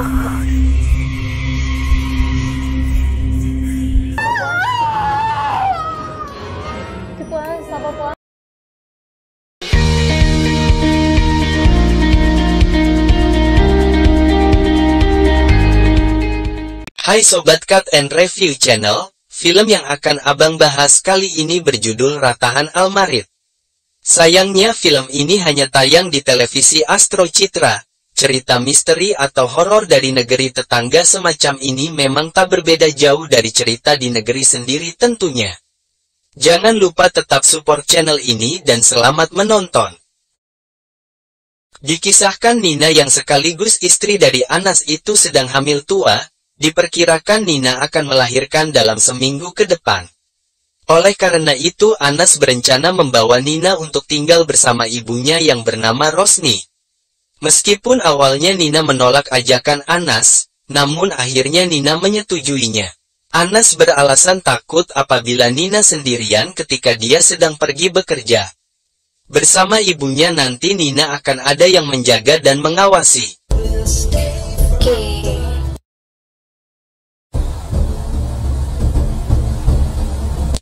Hai Sobat Cut and Review Channel, film yang akan abang bahas kali ini berjudul Ratahan Al-Marid. Sayangnya film ini hanya tayang di televisi Astro Citra. Cerita misteri atau horor dari negeri tetangga semacam ini memang tak berbeda jauh dari cerita di negeri sendiri tentunya. Jangan lupa tetap support channel ini dan selamat menonton. Dikisahkan Nina yang sekaligus istri dari Anas itu sedang hamil tua. Diperkirakan Nina akan melahirkan dalam seminggu ke depan. Oleh karena itu Anas berencana membawa Nina untuk tinggal bersama ibunya yang bernama Rosni. Meskipun awalnya Nina menolak ajakan Anas, namun akhirnya Nina menyetujuinya. Anas beralasan takut apabila Nina sendirian ketika dia sedang pergi bekerja. Bersama ibunya nanti Nina akan ada yang menjaga dan mengawasi.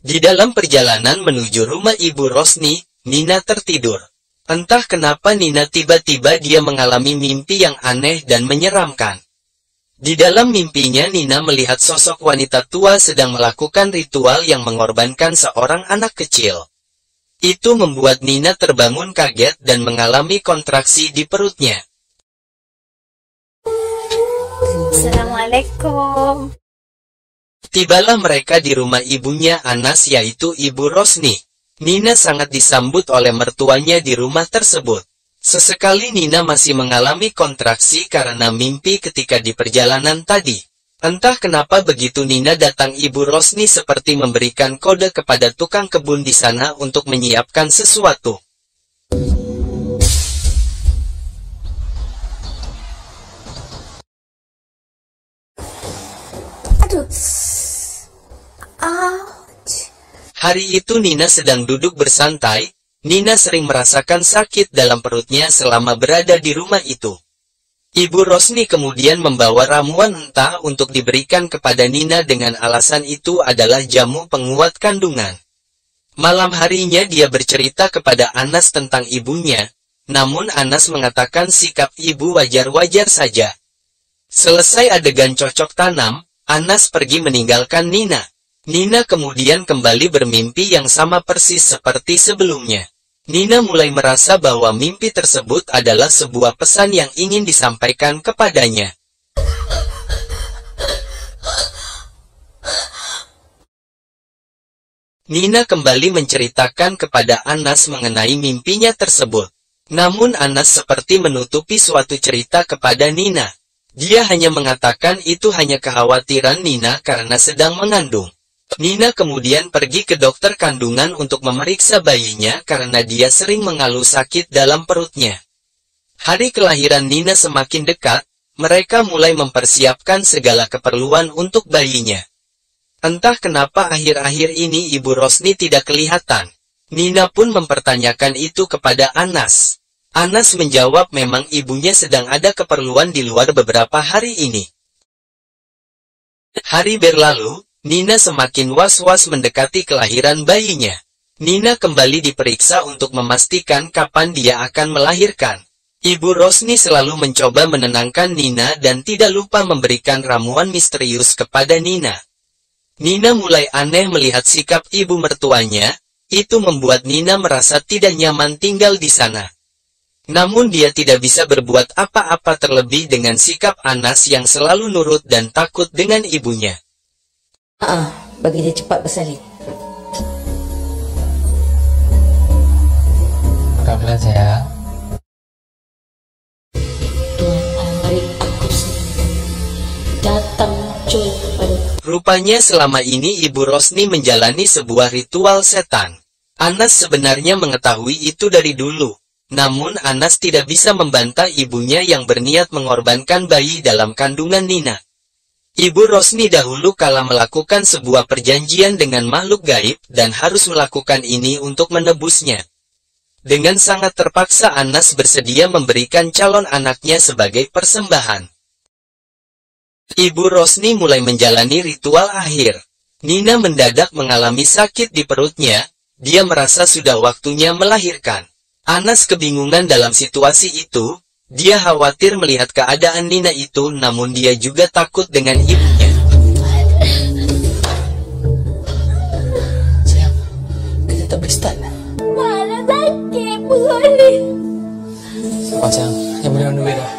Di dalam perjalanan menuju rumah Ibu Rosni, Nina tertidur. Entah kenapa Nina tiba-tiba dia mengalami mimpi yang aneh dan menyeramkan. Di dalam mimpinya Nina melihat sosok wanita tua sedang melakukan ritual yang mengorbankan seorang anak kecil. Itu membuat Nina terbangun kaget dan mengalami kontraksi di perutnya. Assalamualaikum. Tibalah mereka di rumah ibunya Anas yaitu Ibu Rosni. Nina sangat disambut oleh mertuanya di rumah tersebut. Sesekali Nina masih mengalami kontraksi karena mimpi ketika di perjalanan tadi. Entah kenapa begitu Nina datang Ibu Rosni seperti memberikan kode kepada tukang kebun di sana untuk menyiapkan sesuatu. Aduh. Hari itu Nina sedang duduk bersantai. Nina sering merasakan sakit dalam perutnya selama berada di rumah itu. Ibu Rosni kemudian membawa ramuan entah untuk diberikan kepada Nina dengan alasan itu adalah jamu penguat kandungan. Malam harinya dia bercerita kepada Anas tentang ibunya, namun Anas mengatakan sikap ibu wajar-wajar saja. Selesai adegan cocok tanam, Anas pergi meninggalkan Nina. Nina kemudian kembali bermimpi yang sama persis seperti sebelumnya. Nina mulai merasa bahwa mimpi tersebut adalah sebuah pesan yang ingin disampaikan kepadanya. Nina kembali menceritakan kepada Anas mengenai mimpinya tersebut. Namun Anas seperti menutupi suatu cerita kepada Nina. Dia hanya mengatakan itu hanya kekhawatiran Nina karena sedang mengandung. Nina kemudian pergi ke dokter kandungan untuk memeriksa bayinya karena dia sering mengeluh sakit dalam perutnya. Hari kelahiran Nina semakin dekat, mereka mulai mempersiapkan segala keperluan untuk bayinya. Entah kenapa akhir-akhir ini Ibu Rosni tidak kelihatan. Nina pun mempertanyakan itu kepada Anas. Anas menjawab memang ibunya sedang ada keperluan di luar beberapa hari ini. Hari berlalu. Nina semakin was-was mendekati kelahiran bayinya. Nina kembali diperiksa untuk memastikan kapan dia akan melahirkan. Ibu Rosni selalu mencoba menenangkan Nina dan tidak lupa memberikan ramuan misterius kepada Nina. Nina mulai aneh melihat sikap ibu mertuanya, itu membuat Nina merasa tidak nyaman tinggal di sana. Namun dia tidak bisa berbuat apa-apa terlebih dengan sikap Anas yang selalu nurut dan takut dengan ibunya. Bagi dia cepat bersalin. Pelan-pelan sayang. Tuan Al-Marid aku datang muncul pada. Rupanya selama ini Ibu Rosni menjalani sebuah ritual setan. Anas sebenarnya mengetahui itu dari dulu. Namun Anas tidak bisa membantah ibunya yang berniat mengorbankan bayi dalam kandungan Nina. Ibu Rosni dahulu kala melakukan sebuah perjanjian dengan makhluk gaib dan harus melakukan ini untuk menebusnya. Dengan sangat terpaksa Anas bersedia memberikan calon anaknya sebagai persembahan. Ibu Rosni mulai menjalani ritual akhir. Nina mendadak mengalami sakit di perutnya. Dia merasa sudah waktunya melahirkan. Anas kebingungan dalam situasi itu. Dia khawatir melihat keadaan Nina itu, namun dia juga takut dengan ibunya. Sayang, kita tak boleh start. Mana sakit perut ni. Sabar sayang, yang boleh on the way dah.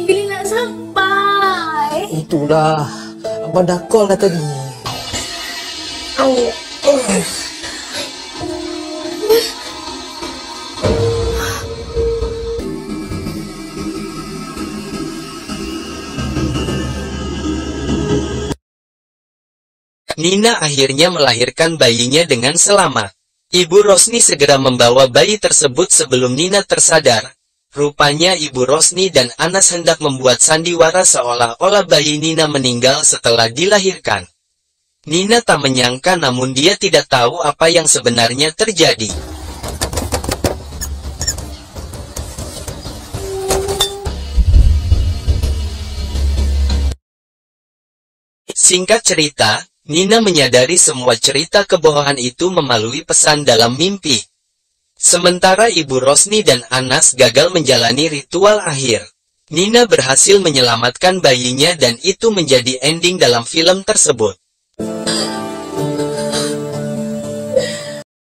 Bila nak sampai? Itulah, abang dah call dah tadi. Nina akhirnya melahirkan bayinya dengan selamat. Ibu Rosni segera membawa bayi tersebut sebelum Nina tersadar. Rupanya Ibu Rosni dan Anas hendak membuat sandiwara seolah-olah bayi Nina meninggal setelah dilahirkan. Nina tak menyangka, namun dia tidak tahu apa yang sebenarnya terjadi. Singkat cerita, Nina menyadari semua cerita kebohongan itu melalui pesan dalam mimpi. Sementara Ibu Rosni dan Anas gagal menjalani ritual akhir. Nina berhasil menyelamatkan bayinya dan itu menjadi ending dalam film tersebut.